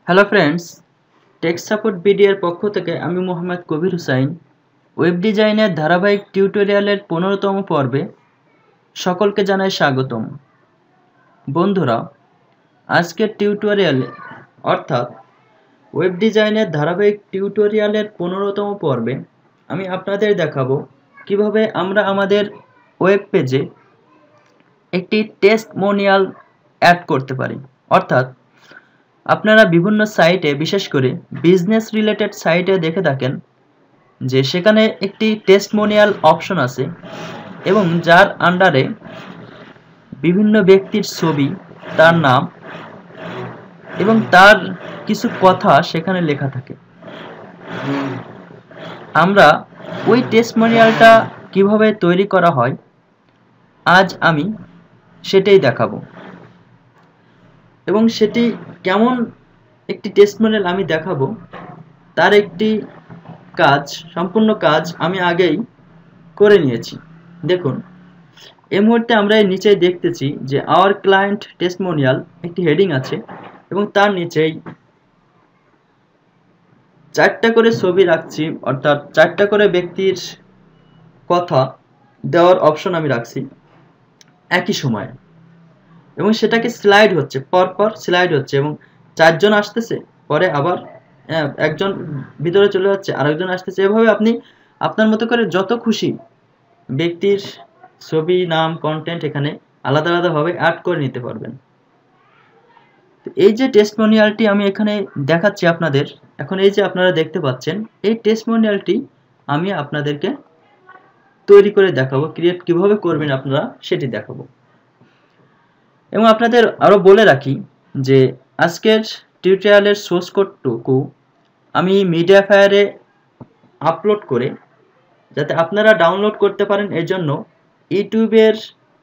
Hello friends, take support বিডির পক্ষ থেকে আমি মোহাম্মদ কবির হুসাইন ওয়েব ডিজাইনের ধারাবাহিক টিউটোরিয়ালের 15তম পর্বে সকলকে জানাই স্বাগতম। বন্ধুরা, আজকের টিউটোরিয়ালে অর্থাৎ ওয়েব ডিজাইনের ধারাবাহিক টিউটোরিয়ালের 15তম পর্বে আমি আপনাদের দেখাবো কিভাবে আমরা আমাদের ওয়েব পেজে একটি টেস্টিমোনিয়াল অ্যাড করতে পারি। অর্থাৎ আপনারা বিভিন্ন সাইটে, বিশেষ করে বিজনেস রিলেটেড সাইটে দেখে থাকেন যে সেখানে একটি টেস্টিমোনিয়াল অপশন আছে এবং যার আন্ডারে বিভিন্ন ব্যক্তির ছবি, তার নাম এবং তার কিছু কথা সেখানে লেখা থাকে। আমরা ওই টেস্টিমোনিয়ালটা কিভাবে তৈরি করা হয় আজ আমি সেটাই দেখাবো, এবং সেটি কেমন একটি টেস্টিমোনিয়াল আমি দেখাবো তার একটি সম্পূর্ণ কাজ আমি আগেই করে নিয়েছি। দেখুন, এই মুহূর্তে আমরা নিচে দেখতেছি যে আওয়ার ক্লায়েন্ট টেস্টিমোনিয়াল একটি হেডিং আছে এবং তার নিচেই 4টা করে ছবি রাখছি, অর্থাৎ 4টা করে ব্যক্তির কথা দেওয়ার অপশন আমি রাখছি একই সময়ে, এবং সেটাকে স্লাইড হচ্ছে, পরপর স্লাইড হচ্ছে এবং 4জন আসতেছে, পরে আবার একজন ভিতরে চলে যাচ্ছে, আরেকজন আসতেছে। এভাবে আপনি আপনার মতো করে যত খুশি ব্যক্তির ছবি, নাম, কন্টেন্ট এখানে আলাদা আলাদাভাবে অ্যাড করে নিতে পারবেন। তো এই যে টেস্টিমোনিয়ালটি আমি এখানে দেখাচ্ছি আপনাদের, এখন এই যে আপনারা দেখতে পাচ্ছেন, এই টেস্টিমোনিয়ালটি আমি আপনাদেরকে তৈরি করে দেখাবো, ক্রিয়েট কিভাবে করবেন আপনারা সেটি দেখাবো। এবং আপনাদের আরও বলে রাখি যে আজকের টিউটোরিয়ালের সোর্স কোডটুকু আমি মিডিয়াফায়ারে আপলোড করে যাতে আপনারা ডাউনলোড করতে পারেন, এর জন্য ইউটিউবের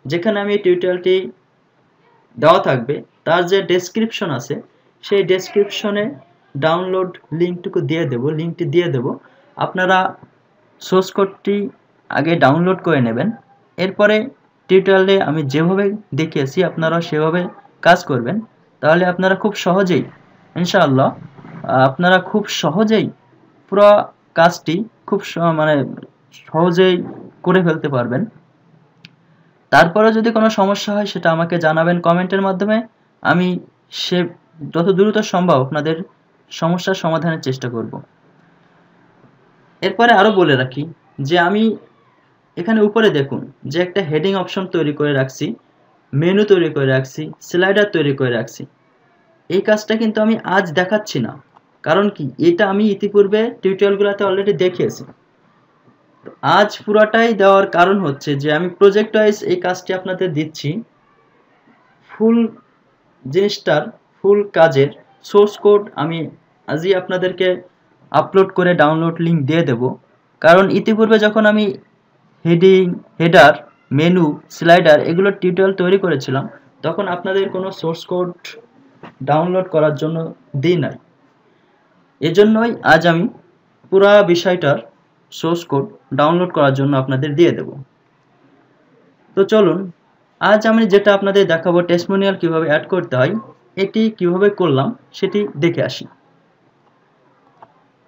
যেখানে আমি টিউটোরিয়ালটি দেওয়া থাকবে তার যে ডেসক্রিপশন আছে সেই ডেসক্রিপশনে ডাউনলোড লিঙ্কটি দিয়ে দেব। আপনারা সোর্স কোডটি আগে ডাউনলোড করে নেবেন, এরপরে টিউটোরিয়ালে আমি যেভাবে দেখিয়েছি আপনারা সেভাবে কাজ করবেন, তাহলে আপনারা খুব সহজেই ইনশাআল্লাহ পুরো কাজটি খুব সহজেই করে ফেলতে পারবেন। তারপরে যদি কোনো সমস্যা হয় সেটা আমাকে জানাবেন কমেন্টের মাধ্যমে, আমি যত দ্রুত সম্ভব আপনাদের সমস্যার সমাধানের চেষ্টা করব। এরপরে আরও বলে রাখি যে আমি এখানে উপরে দেখুন যে একটা হেডিং অপশন তৈরি করে রাখছি, মেনু তৈরি করে রাখছি, স্লাইডার তৈরি করে রাখছি। এই কাজটা কিন্তু আমি আজ দেখাচ্ছি না, কারণ কি, এটা আমি ইতিপূর্বে টিউটোরিয়ালগুলোতে অলরেডি দেখিয়েছি। আজ পুরোটাই দেওয়ার কারণ হচ্ছে যে আমি প্রজেক্ট ওয়াইজ এই কাজটি আপনাদের দিচ্ছি। ফুল কাজের সোর্স কোড আমি আজই আপনাদেরকে আপলোড করে ডাউনলোড লিঙ্ক দিয়ে দেব, কারণ ইতিপূর্বে যখন আমি হেডার, মেনু, স্লাইডার এগুলো টিউটোরিয়াল তৈরি করেছিলাম তখন আপনাদের কোনো সোর্স কোড ডাউনলোড করার জন্য দিই নাই। এজন্যই আজ আমি পুরো বিষয়টার সোর্স কোড ডাউনলোড করার জন্য আপনাদের দিয়ে দেব। তো চলুন, আজ আমি যেটা আপনাদের দেখাবো টেস্টিমোনিয়াল কিভাবে অ্যাড করতে হয়, এটি কিভাবে করলাম সেটি দেখে আসি।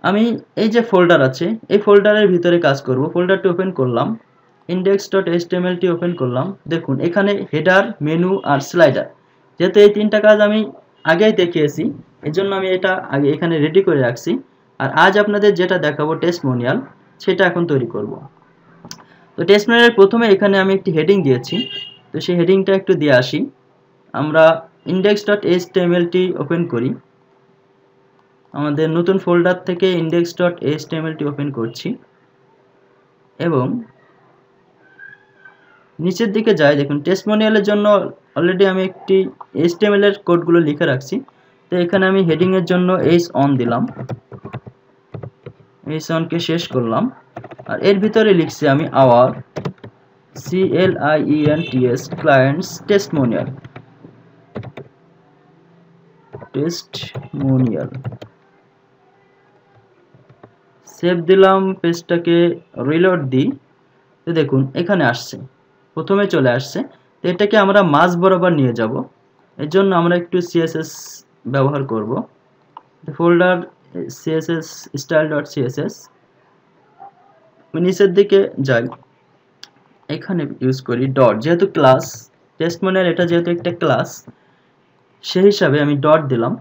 আমি এই যে ফোল্ডার আছে এই ফোল্ডারের ভিতরে কাজ করব। ফোল্ডারটি ওপেন করলাম, index.html ওপেন করলাম। দেখুন এখানে হেডার, মেনু আর স্লাইডার, যেহেতু এই 3টা কাজ আমি আগেই দেখিয়েছি এজন্য আমি এটা আগে এখানে রেডি করে রাখছি। আর আজ আপনাদের যেটা দেখাবো টেস্টিমোনিয়াল, সেটা এখন তৈরি করব। তো টেস্টিমোনিয়ালের প্রথমে এখানে আমি একটি হেডিং দিয়েছি, তো সেই হেডিংটা একটু দিয়ে আসি। আমরা index.html ওপেন করি, আমাদের নতুন ফোল্ডার থেকে index.html ওপেন করছি এবং নিচের দিকে যাই। দেখুন টেস্টিমোনিয়ালের জন্য অলরেডি আমি একটি HTML এর কোডগুলো লিখে রাখছি। তো এখানে আমি হেডিং এর জন্য h1 দিলাম, h1 কে শেষ করলাম, আর এর ভিতরে লিখছি আমি আওয়ার clients testimonial সেভ দিলাম, পেজটাকে রিলোড দিই। তো দেখুন এখানে আসছে, প্রথমে চলে আসছে। তো এটাকে আমরা মাঝ বরাবর নিয়ে যাব, এর জন্য আমরা একটু CSS ব্যবহার করব। ফোল্ডার css style.css নিচের দিকে যাই, এখানে ইউজ করি ডট, যেহেতু ক্লাস টেস্টমোনিয়াল, এটা যেহেতু একটা ক্লাস সেই হিসাবে আমি ডট দিলাম।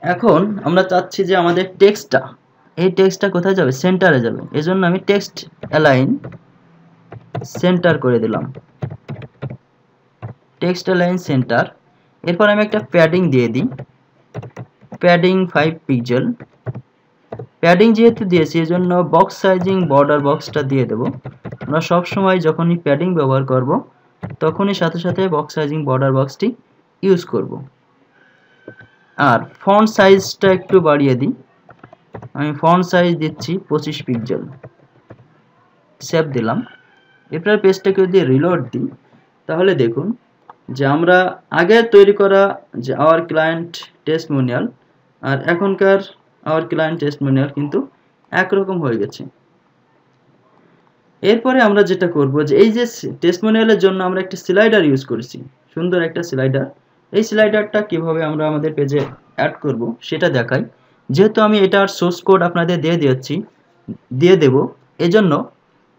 এখন আমরা চাচ্ছি যে আমাদের টেক্সটটা, এই টেক্সটটা কোথায় যাবে, সেন্টারে যাবে, এজন্য আমি টেক্সট অ্যালাইন সেন্টার করে দিলাম, টেক্সট অ্যালাইন সেন্টার। এরপর আমি একটা প্যাডিং দিয়ে দিই, প্যাডিং 5 পিক্সেল। প্যাডিং যেহেতু দিয়েছি এজন্য বক্স সাইজিং বর্ডার বক্সটা দিয়ে দেব। আমরা সব সময় যখনই প্যাডিং ব্যবহার করব তখনই সাথে সাথে বক্স সাইজিং বর্ডার বক্সটি ইউজ করব। আর ফন্ট সাইজটা একটু বাড়িয়ে দিই, আমি ফন্ট সাইজ দিচ্ছি 25 পিক্সেল, সেভ দিলাম। এরপর পেজটাকে যদি রিলোড দিই তাহলে দেখুন যে আমরা আগে তৈরি করা যে আওয়ার ক্লায়েন্ট টেস্টমোনিয়াল আর এখনকার আওয়ার ক্লায়েন্ট টেস্টমোনিয়াল কিন্তু একরকম হয়ে গেছে। এরপরে আমরা যেটা করব যে এই যে টেস্টমোনিয়ালের জন্য আমরা একটা স্লাইডার ইউজ করেছি, সুন্দর একটা স্লাইডার। এই স্লাইডারটা কিভাবে আমরা আমাদের পেজে অ্যাড করব সেটা দেখাই। যেহেতু আমি এটার সোর্স কোড আপনাদের দিয়ে দেব, এজন্য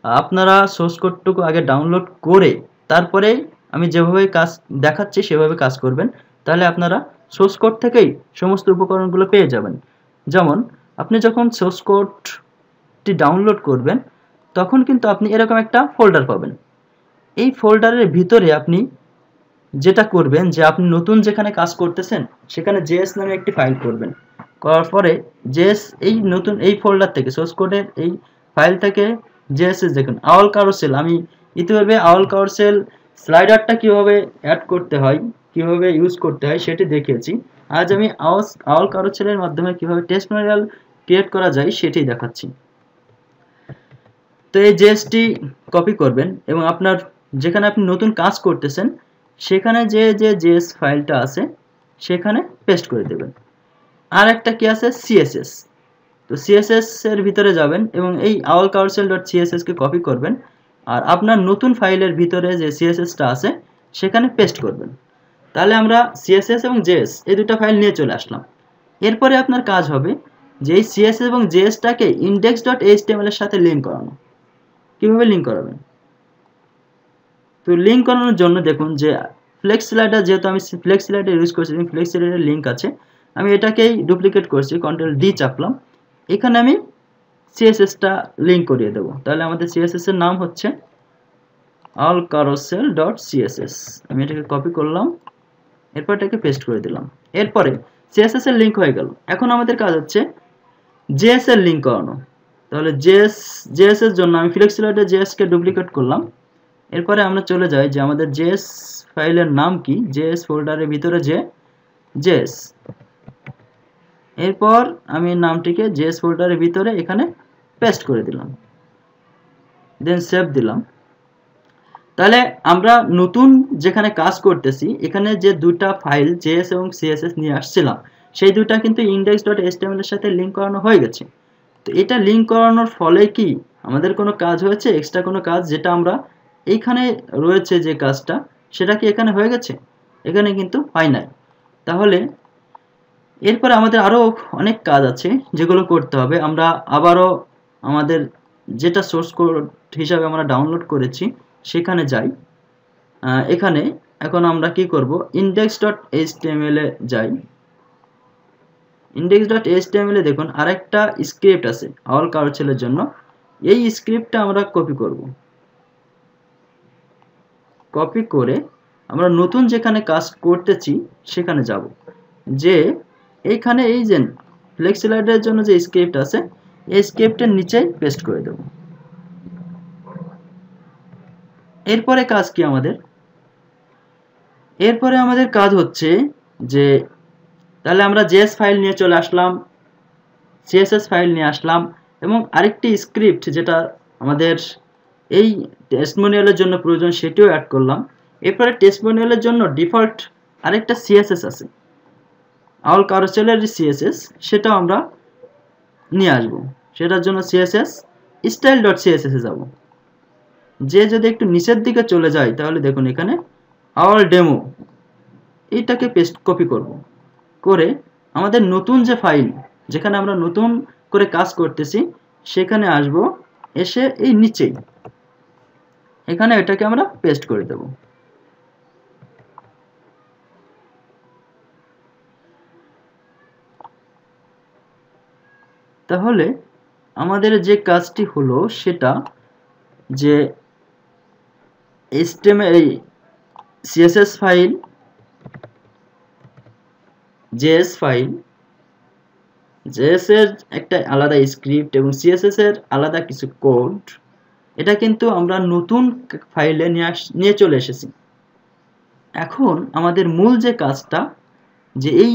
আপনারা সোর্স কোডটুকু আগে ডাউনলোড করে তারপরে আমি যেভাবে কাজ দেখাচ্ছি সেভাবে কাজ করবেন, তাহলে আপনারা সোর্স কোড থেকেই সমস্ত উপকরণগুলো পেয়ে যাবেন। যেমন আপনি যখন সোর্স কোডটি ডাউনলোড করবেন তখন কিন্তু আপনি এরকম একটা ফোল্ডার পাবেন। এই ফোল্ডারের ভিতরে আপনি যেটা করবেন যে আপনি নতুন যেখানে কাজ করতেছেন সেখানে জেএস নামে একটি ফাইল করবেন। করার পরে জেএস এই নতুন এই ফোল্ডার থেকে সোর্স কোডের এই ফাইল থেকে জেএসএস দেখুন আওয়াল কারুসেল, আমি ইতিপূর্বে আওয়াল কারুসেল স্লাইডারটা কিভাবে অ্যাড করতে হয়, কিভাবে ইউজ করতে হয় সেটি দেখিয়েছি। আজ আমি আওয়াল কারুসেলের মাধ্যমে কিভাবে টেস্টমোনিয়াল ক্রিয়েট করা যায় সেটি দেখাচ্ছি। তো এই জেএসটি কপি করবেন এবং আপনার যেখানে আপনি নতুন কাজ করতেছেন সেখানে যে জেএস ফাইলটা আছে সেখানে পেস্ট করে দেবেন। আর একটা কি আছে, সিএসএস। তো সিএসএস এর ভিতরে যাবেন এবং এই awlcarousel.css কে কপি করবেন আর আপনার নতুন ফাইলের ভিতরে যে সিএসএসটা আছে সেখানে পেস্ট করবেন। তাহলে আমরা সিএসএস এবং জেএস এই দুটো ফাইল নিয়ে চলে আসলাম। এরপরে আপনার কাজ হবে যে এই সিএসএস এবং জেএসটাকে index.html এর সাথে লিঙ্ক করানো। কিভাবে লিঙ্ক করাবেন? তো লিঙ্ক করানোর জন্য দেখুন যে ফ্লেক্স স্লাইডার, যেহেতু আমি ফ্লেক্স স্লাইডার ইউজ করছি, ফ্লেক্স স্লাইডারের লিঙ্ক আছে, আমি এটাকেই ডুপ্লিকেট করছি, কন্ট্রোল ডি চাপলাম, এখানে আমি সিএসএসটা লিঙ্ক করিয়ে দেব। তাহলে আমাদের সিএসএস এর নাম হচ্ছে awlcarousel.css। আমি এটাকে কপি করলাম, এরপর এটাকে পেস্ট করে দিলাম। এরপরে সিএসএস এর লিঙ্ক হয়ে গেল। এখন আমাদের কাজ হচ্ছে জেএস এর লিঙ্ক করানো। তাহলে জেএস এর জন্য আমি ফ্লেক্স স্লাইডার জেএস কে ডুপ্লিকেট করলাম। এরপরে আমরা চলে যাই যে আমাদের জেএস ফাইলের নাম কি, জেএস ফোল্ডারের ভিতরে যে জেএস, এরপর আমি নামটিকে জেএস ফোল্ডারের ভিতরে এখানে পেস্ট করে দিলাম, দেন সেভ দিলাম। তাহলে আমরা নতুন যেখানে কাজ করতেছি এখানে যে দুটা ফাইল জেএস এবং সিএসএস নিয়ে আসছিলাম সেই দুটা কিন্তু index.html এর সাথে লিঙ্ক করানো হয়ে গেছে। তো এটা লিঙ্ক করানোর ফলে কি আমাদের কোনো কাজ হয়েছে, এক্সট্রা কোনো কাজ যেটা আমরা এইখানে রয়েছে যে কাজটা সেটা কি এখানে হয়ে গেছে? এখানে কিন্তু হয় নাই। তাহলে এরপরে আমাদের আরও অনেক কাজ আছে যেগুলো করতে হবে। আমরা আবারও আমাদের যেটা সোর্স কোড হিসাবে আমরা ডাউনলোড করেছি সেখানে যাই। এখানে এখন আমরা কি করব, index.html এ যাই। index.html এ দেখুন আরেকটা স্ক্রিপ্ট আছে আওয়াল কারুসেলের জন্য। এই স্ক্রিপ্টটা আমরা কপি করব, কপি করে আমরা নতুন যেখানে কাজ করতেছি সেখানে যাব, যে এইখানে এই যে ফ্লেক্স স্লাইডারের জন্য যে স্ক্রিপ্ট আছে এই স্ক্রিপ্টের নিচে পেস্ট করে দেব। এরপরে কাজ কি আমাদের, এরপরে আমাদের কাজ হচ্ছে যে তাহলে আমরা জেএস ফাইল নিয়ে চলে আসলাম, সিএসএস ফাইল নিয়ে আসলাম এবং আরেকটি স্ক্রিপ্ট যেটা আমাদের এই টেস্টমোনিয়ালের জন্য প্রয়োজন সেটিও অ্যাড করলাম। এরপরে টেস্টমোনিয়ালের জন্য ডিফল্ট আরেকটা সিএসএস আছে আওয়াল কারুসেলের সিএসএস, সেটাও আমরা নিয়ে আসব। সেটার জন্য সিএসএস style.css এ যাব। যে যদি একটু নিচের দিকে চলে যায় তাহলে দেখুন এখানে আওয়াল ডেমো, এইটাকে পেস্ট কপি করব, করে আমাদের নতুন যে ফাইল, যেখানে আমরা নতুন করে কাজ করতেছি, সেখানে আসব, এসে এই নিচেই এখানে এটাকে আমরা পেস্ট করে দেব। তাহলে আমাদের যে কাজটি হলো সেটা যে HTML এই CSS file, JS file, JS এর একটা আলাদা স্ক্রিপ্ট এবং CSS এর আলাদা কিছু কোড, এটা কিন্তু আমরা নতুন ফাইলে নিয়ে চলে এসেছি। এখন আমাদের মূল যে কাজটা, যে এই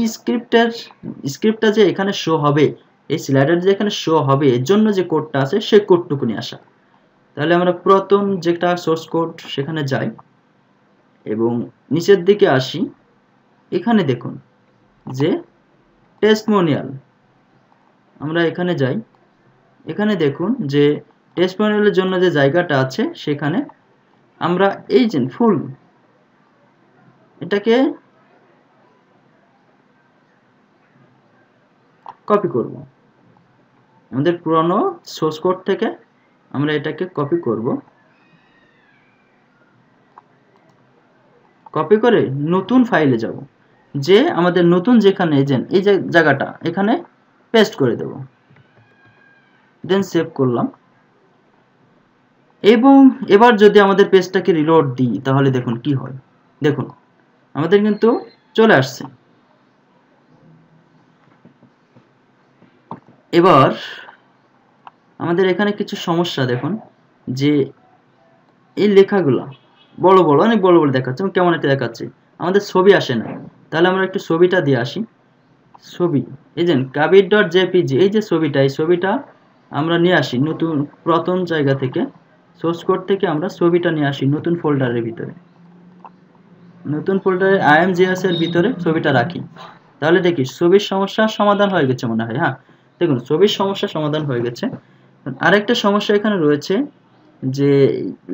স্ক্রিপ্টটা যে এখানে শো হবে, এই স্লাইডার যে এখানে শো হবে এর জন্য যে কোডটা আছে সেই কোডটুকু নিয়ে আসা। তাহলে আমরা পুরাতন যেটা সোর্স কোড সেখানে যাই এবং নিচের দিকে আসি। এখানে দেখুন যে টেস্টিমোনিয়াল, আমরা এখানে যাই। এখানে দেখুন যে টেস্টিমোনিয়ালের জন্য যে জায়গাটা আছে সেখানে আমরা এই যে ফুল এটাকে কপি করব। আমাদের পুরনো সোর্স কোড থেকে আমরা এটাকে কপি করব, কপি করে নতুন ফাইলে যাব, যে আমাদের নতুন যেখানে এই যে জায়গাটা এখানে পেস্ট করে দেব, দেন সেভ করলাম। এবং এবার যদি আমাদের পেজটাকে রিলোড দিই তাহলে দেখুন কি হয়। দেখুন আমাদের কিন্তু চলে আসছে। এবার আমাদের এখানে কিছু সমস্যা দেখুন, যে এই লেখাগুলা বড় বড়, অনেক বড় বড় দেখাচ্ছে। কেমন একটা দেখাচ্ছে, আমাদের ছবি আসে না। তাহলে আমরা একটু ছবিটা দিয়ে আসি। ছবি, এই যে kabir.jpg, এই যে ছবিটা, এই ছবিটা আমরা নিয়ে আসি নতুন পুরাতন জায়গা থেকে, সোর্স কোড থেকে আমরা ছবিটা নিয়ে আসি নতুন ফোল্ডারের ভিতরে। নতুন ফোল্ডারে imgs এর ভিতরে ছবিটা রাখি। তাহলে দেখি ছবির সমস্যার সমাধান হয়ে গেছে মনে হয়। হ্যাঁ, দেখুন ছবির সমস্যা সমাধান হয়ে গেছে। আরেকটা সমস্যা এখানে রয়েছে, যে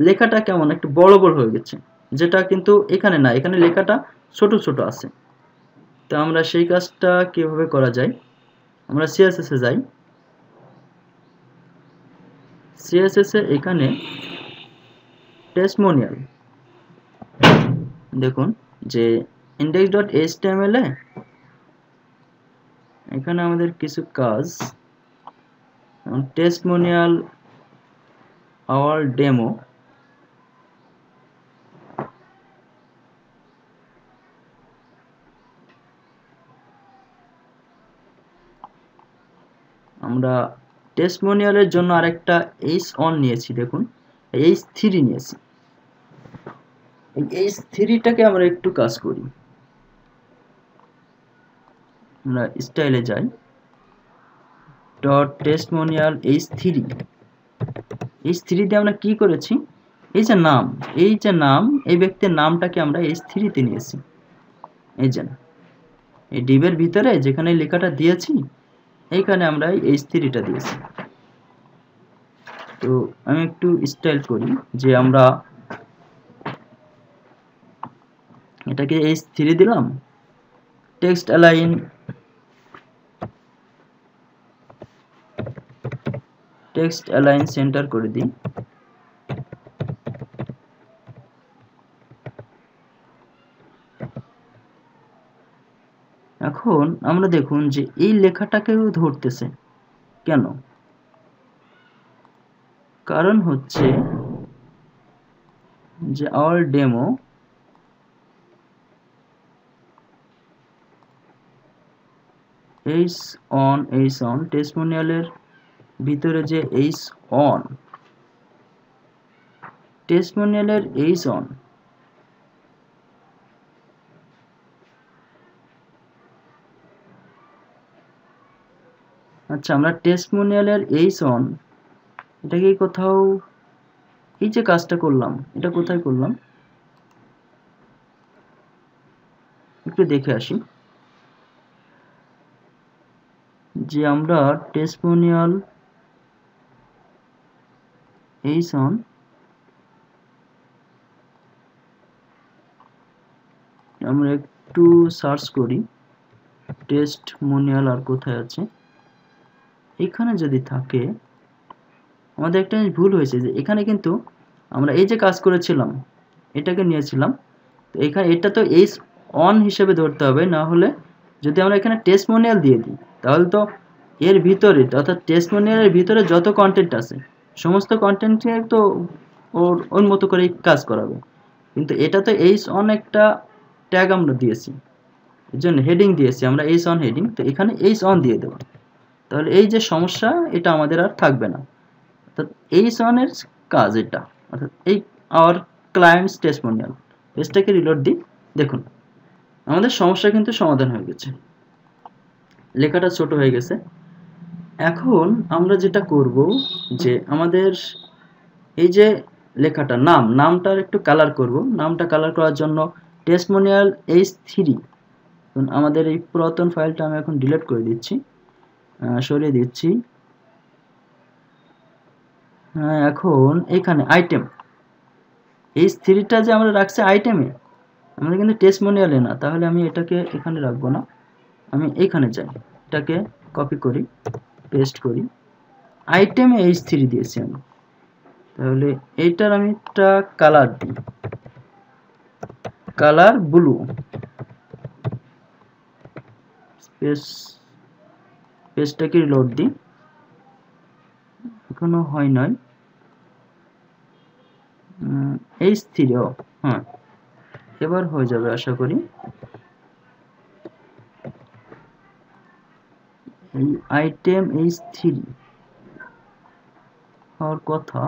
লেখাটা কেমন একটু বড় বড় হয়ে গেছে, যেটা কিন্তু এখানে না, এখানে লেখাটা ছোট ছোট আছে। তো আমরা সেই কাজটা কিভাবে করা যায়, আমরা CSS এ যাই। CSS এ এখানে টেস্টিমোনিয়াল, দেখুন যে index.html এ এখানে আমাদের কিছু কাজ, টেস্টিমোনিয়াল আওয়ার ডেমো, আমরা টেস্টিমোনিয়ালের জন্য আরেকটা h1 নিয়েছি। দেখুন h3 নিয়েছি। এই h3টাকে আমরা একটু কাজ করি। আমরা স্টাইলে যাই, ডট টেস্টিমোনিয়াল h3 দিয়ে আমরা কি করেছি, এই যে নাম, এই ব্যক্তির নামটাকে আমরা h3 তে নিয়েছি। এই যে এই ডিবের ভিতরে যেখানে লেখাটা দিয়েছি এইখানে আমরা h3টা দিয়েছি। তো আমি একটু স্টাইল করি, যে আমরা এটাকে h3 দিলাম, টেক্সট অ্যালাইন সেন্টার করে দিই। এখন আমরা দেখুন যে এই লেখাটাকেও ধরতেছে কেন, কারণ হচ্ছে যে our demo h1 টেস্টিমোনিয়ালের ভিতরে যে h1 টেস্টিমোনিয়ালের h1 আচ্ছা, আমরা টেস্টিমোনিয়ালের h1 এটাকে কোথাও, এই যে কাজটা করলাম এটা কোথায় করলাম একটু দেখে আসি। যে আমরা টেস্টিমোনিয়াল h1 আমরা একটু সার্চ করি, টেস্টমোনিয়াল আর কোথায় আছে, এখানে যদি থাকে। আমাদের একটা ভুল হয়েছে যে এখানে কিন্তু আমরা এই যে কাজ করেছিলাম এটাকে নিয়েছিলাম, তো এখানে এটা তো এইচ অন হিসেবে ধরতে হবে, না হলে যদি আমরা এখানে টেস্টমোনিয়াল দিয়ে দিই তাহলে তো এর ভিতরে অর্থাৎ টেস্টমোনিয়ালের ভিতরে যত কন্টেন্ট আছে সমস্ত কন্টেন্টে তো ওর মতো করে কাজ করাবে, কিন্তু এটা তো এইচ অন একটা ট্যাগ আমরা দিয়েছি, এর জন্য হেডিং দিয়েছি আমরা এইচ অন হেডিং, তো এখানে এইচ অন দিয়ে দেবো, তাহলে এই যে সমস্যা এটা আমাদের আর থাকবে না। অর্থাৎ এইচ অনের কাজ এটা, অর্থাৎ এই আওয়ার ক্লায়েন্টস টেস্টমোনিয়াল। পেজটাকে রিলোড দিই, দেখুন আমাদের সমস্যা কিন্তু সমাধান হয়ে গেছে, লেখাটা ছোট হয়ে গেছে। এখন আমরা যেটা করব যে আমাদের এই যে লেখাটা নামটার একটু কালার করব। নামটা কালার করার জন্য টেস্টমোনিয়াল H3, আমাদের এই পুরাতন ফাইলটা আমি এখন ডিলিট করে দিচ্ছি, সরিয়ে দিচ্ছি। এখন এখানে আইটেম H3টা যে আমরা রাখছি আইটেমে, আমরা কিন্তু টেস্টমোনিয়ালে না, তাহলে আমি এটাকে এখানে রাখবো না, আমি এইখানে যাই, এটাকে কপি করি, পেস্ট করি, আইটেমে H3 দিয়েছি আমি, তাহলে এইটার আমি একটা কালার দিই, কালার ব্লু, পেজটাকে রিলোড দিই, এখনো হয় নাই, H3 হ্যাঁ এবার হয়ে যাবে আশা করি। এই আইটেম H3 হওয়ার কথা,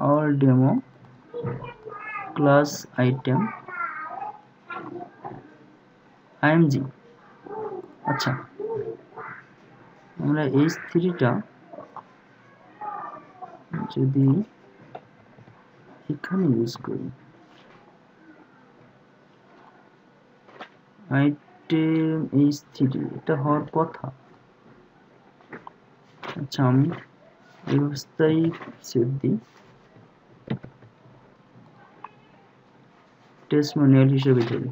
और डेमो क्लास आइटम img। আচ্ছা আমরা H3টা যদি এখানে ইউজ করি, আইটেম H3 এটা হওয়ার কথা। আচ্ছা আমি এই অবস্থায় সেভ দিই, টেস্টমোনিয়াল হিসেবে যাই।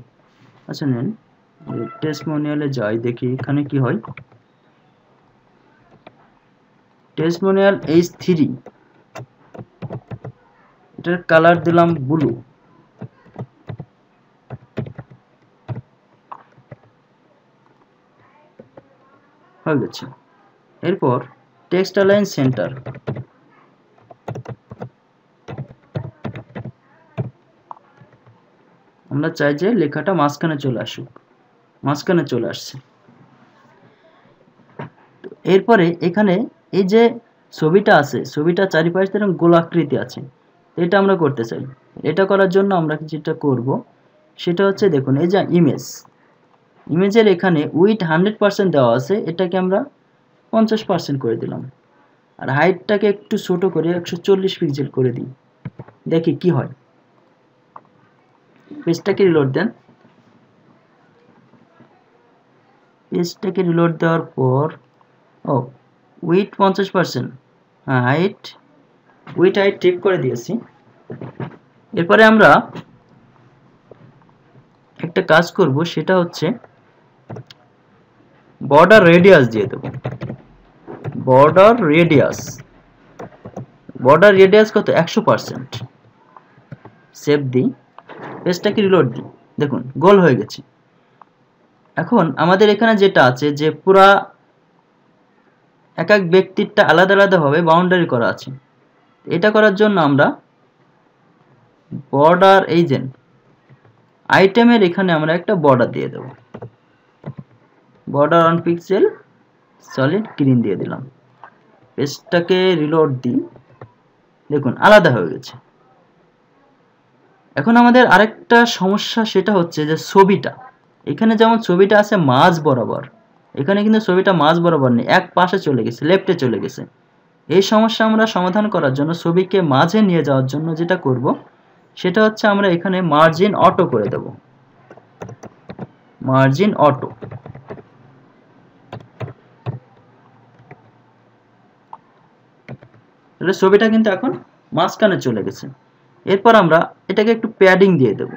আচ্ছা নেন টেস্টমোনিয়ালে যাই, দেখি এখানে কি হয়। টেস্টমোনিয়াল H3 এটার কালার দিলাম ব্লু, হয়ে গেছে। এরপর টেক্সট অ্যালাইন সেন্টার, আমরা চাই যে লেখাটা মাঝখানে চলে আসুক, মাঝখানে চলে আসছে। এরপরে এখানে এই যে ছবিটা আছে, ছবিটা চারিপাশে এরকম গোলাকৃতি আছে, এটা আমরা করতে চাই। এটা করার জন্য আমরা যেটা করব সেটা হচ্ছে দেখুন এই যে ইমেজের এখানে উইথ 100% দেওয়া আছে, এটাকে আমরা 50% করে দিলাম, আর হাইটটাকে একটু ছোট করে 140 পিক্সেল করে দিই, দেখি কি হয়। পেজটাকে রিলোড দেন, পেজটাকে রিলোড দেওয়ার পর উইথ 50%, হ্যাঁ উইথ হাইট ঠিক করে দিয়েছি। এরপরে আমরা একটা কাজ করব, সেটা হচ্ছে বর্ডার রেডিয়াস দিয়ে দেব, বর্ডার রেডিয়াস কত 100%, সেভ দিই, পেজটাকে রিলোড দিই, দেখুন গোল হয়ে গেছে। এখন আমাদের এখানে যেটা আছে যে পুরা এক এক ব্যক্তিরটা আলাদা আলাদা ভাবে বাউন্ডারি করা আছে, এটা করার জন্য আমরা বর্ডার এই যে আইটেমের এখানে আমরা একটা বর্ডার দিয়ে দেব, border one pixel solid green দিয়ে দিলাম, পেজটাকে রিলোড দিই, দেখুন আলাদা হয়ে গেছে। এখন আমাদের আরেকটা সমস্যা, সেটা হচ্ছে যে ছবিটা এখানে যেমন ছবিটা আছে মাঝ বরাবর, এখানে কিন্তু ছবিটা মাঝ বরাবর নেই, এক পাশে চলে গেছে, লেফটে চলে গেছে। এই সমস্যা আমরা সমাধান করার জন্য ছবিকে মাঝে নিয়ে যাওয়ার জন্য যেটা করব সেটা হচ্ছে আমরা এখানে মার্জিন অটো করে দেব, মার্জিন অটো। তাহলে ছবিটা কিন্তু এখন মাঝখানে চলে গেছে। এরপর আমরা এটাকে একটু প্যাডিং দিয়ে দেব,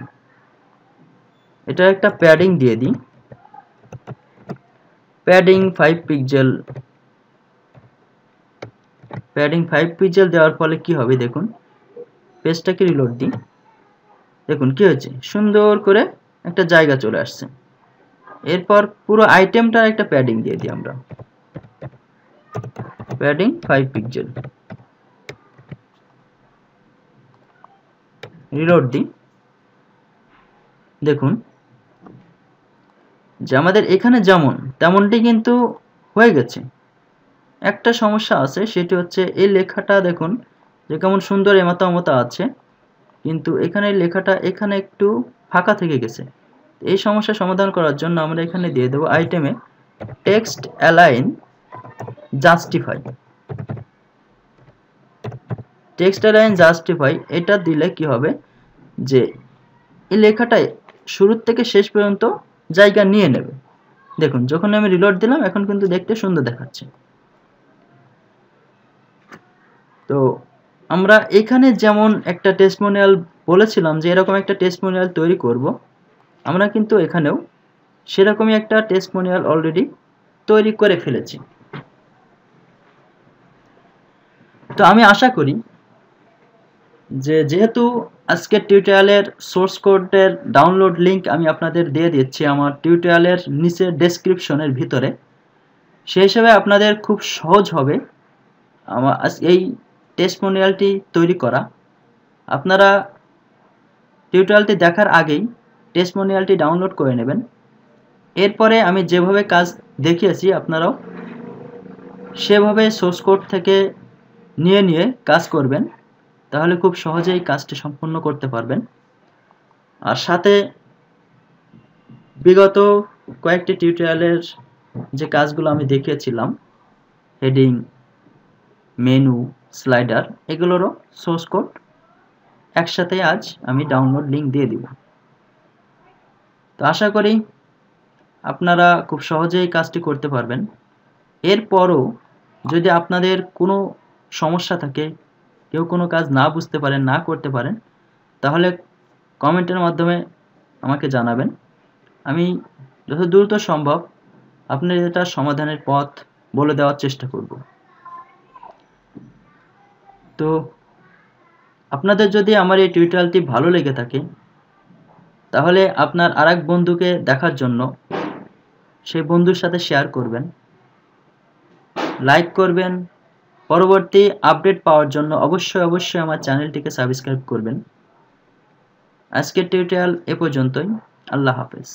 এটা একটা প্যাডিং দিয়ে দিই, প্যাডিং 5 পিক্সেল। প্যাডিং 5 পিক্সেল দেওয়ার ফলে কি হবে দেখুন, পেজটাকে রিলোড দিই, দেখুন কি হয়েছে, সুন্দর করে একটা জায়গা চলে আসছে। এরপর পুরো আইটেমটার একটা প্যাডিং দিয়ে দিই আমরা, প্যাডিং 5 পিক্সেল, রিলোড দিই। দেখুন যে আমাদের এখানে যেমন তেমনটি কিন্তু হয়ে গেছে। একটা সমস্যা আছে, সেটি হচ্ছে এই লেখাটা দেখুন যে কেমন সুন্দর এমাতা ওমাতা আছে, কিন্তু এখানে লেখাটা এখানে একটু ফাঁকা থেকে গেছে। এই সমস্যা সমাধান করার জন্য আমরা এখানে দিয়ে দেবো আইটেমে text align justify. Text align justify এটা দিলে কি হবে যে এই লেখাটাই শুরু থেকে শেষ পর্যন্ত জায়গা নিয়ে নেবে। দেখুন যখন আমি রিলোড দিলাম এখন কিন্তু দেখতে সুন্দর দেখাচ্ছে। তো আমরা এখানে যেমন একটা টেস্টিমোনিয়াল বলেছিলাম যে এরকম একটা টেস্টিমোনিয়াল তৈরি করব, আমরা কিন্তু এখানেও সেরকমই একটা টেস্টিমোনিয়াল অলরেডি তৈরি করে ফেলেছি। তো আমি আশা করি যে যেহেতু আজকের টিউটোরিয়ালের সোর্স কোডের ডাউনলোড লিংক আমি আপনাদের দিয়ে দিচ্ছি আমার টিউটোরিয়ালের নিচে ডেসক্রিপশনের ভিতরে, সেই হিসেবে আপনাদের খুব সহজ হবে আমার এই টেস্টিমোনিয়ালটি তৈরি করা। আপনারা টিউটোরিয়ালটি দেখার আগেই টেস্টিমোনিয়ালটি ডাউনলোড করে নেবেন। এরপরে আমি যেভাবে কাজ দেখিয়েছি আপনারাও সেভাবে সোর্স কোড থেকে নিয়ে কাজ করবেন, তাহলে খুব সহজেই কাজটি সম্পূর্ণ করতে পারবেন। আর সাথে বিগত কয়েকটি টিউটোরিয়ালের যে কাজগুলো আমি দেখিয়েছিলাম, হেডিং, মেনু, স্লাইডার, এগুলোরও সোর্স কোড একসাথে আজ আমি ডাউনলোড লিংক দিয়ে দিব। তো আশা করি আপনারা খুব সহজেই কাজটি করতে পারবেন। এরপরও যদি আপনাদের কোনো সমস্যা থাকে, কেউ কোনো কাজ না বুঝতে পারেন, না করতে পারেন, তাহলে কমেন্টের মাধ্যমে আমাকে জানাবেন। আমি যত দ্রুত সম্ভব আপনার এটা সমাধানের পথ বলে দেওয়ার চেষ্টা করব। তো আপনাদের যদি আমার এই টিউটোরিয়ালটি ভালো লেগে থাকে তাহলে আপনার আরেক বন্ধুকে দেখার জন্য সেই বন্ধুর সাথে শেয়ার করবেন, লাইক করবেন। পরবর্তী আপডেট পাওয়ার জন্য অবশ্যই আমার চ্যানেলটিকে সাবস্ক্রাইব করবেন। আজকের টিউটোরিয়াল এ পর্যন্তই। আল্লাহ হাফেজ।